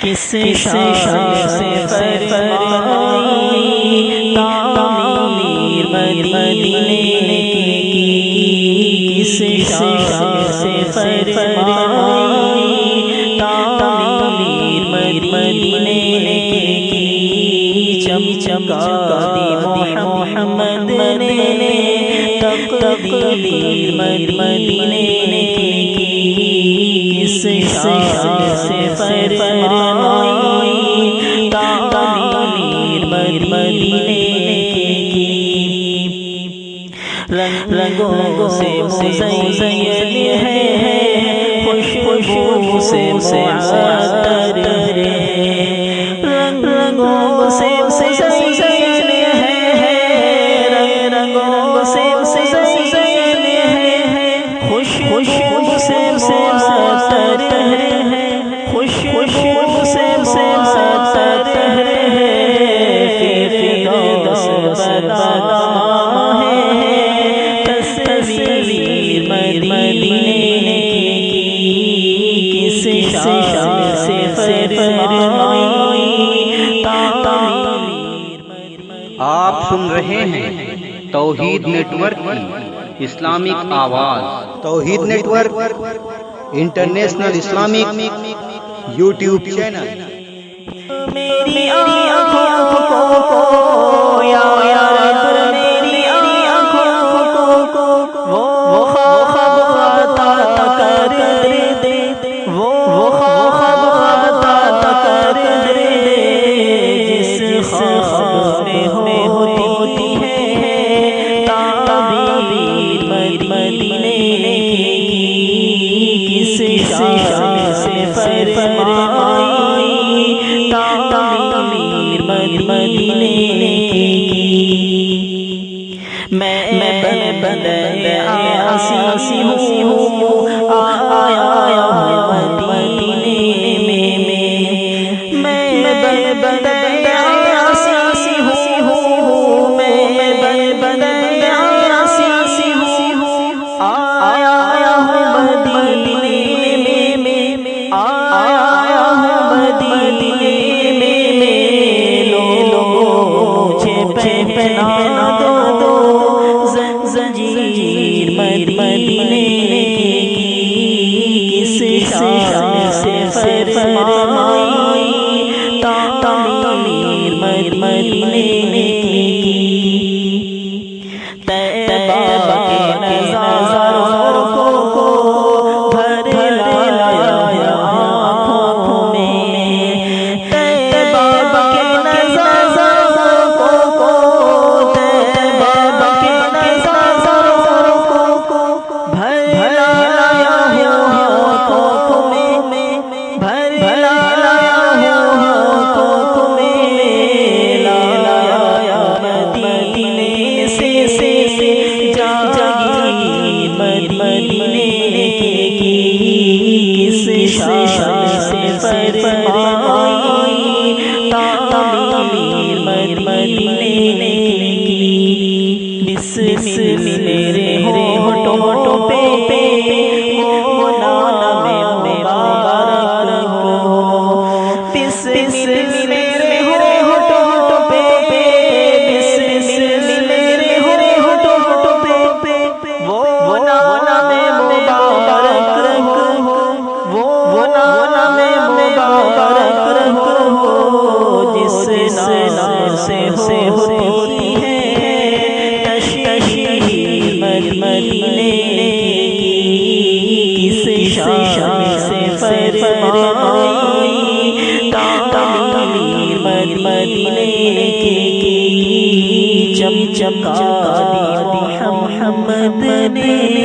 کس شان سے فرمائی تعمیر مدینے کی، کس شان سے فرمائی تعمیر مدینے کی، چمچما دی محمد نے تقدیر مدینے کی، کس شان سے فرمائی تعمیر مدینے کی، رنگوں سے مزین ہے، خوشبو سے معطر ہے، رنگوں سے مزین ہے، رنگوں سے مزین ہے، خوشبو سے معطر ہے، خوشبو سے معطر ہے، فردوس بدام ہے، تصویر مدینے کی، کس شان سے فرمائی تعمیر مدینے۔ آپ سن رہے ہیں توحید نیٹ ورک کی Islamic Awaz. Tauheed network international Islamic YouTube channel. میری آنکھوں کو یا رب، میری آنکھوں کو وہ خواب عطا کر دے، وہ خواب عطا کر دے، جس خواب میں ہوتی ہے تعبیر مدینے کی، کس شان سے فرمائی تعمیر مدینے کی، میں بندے عاصی ہوں، آیا ہوں مدینے میں، میں بندے عاصی ہوں، میں بندے عاصی ہوں، آیا ہوں مدینے میں، آیا ہوں مدینے میں، لوگوں مجھے پہنا دو زنجیر مدینے کی، کس شان سے فرمائی تعمیر مدینے کی، طیبہ کے نظاروں کو بھر لایا آنکھوں میں، طیبہ کے نظاروں کو، طیبہ کے نظاروں کو بھر لایا آنکھوں میں، بھر لایا آنکھوں میں، لایا مدینے سے جاگیر مدینے کی، کس شان سے فرمائی تعمیر مدینے کی، بسم میرے ہونٹوں پہ ہو نام مبارک ہو، بسم میرے ہونٹوں پہ، بسم میرے ہونٹوں پہ وہ نام مبارک ہو، وہ نام مبارک ہو، جس نام سے ہوتی ہے تشہیر مدینے کی، کس شان سے فرمائی تعمیر مدینے کی، چمچما دی محمد نے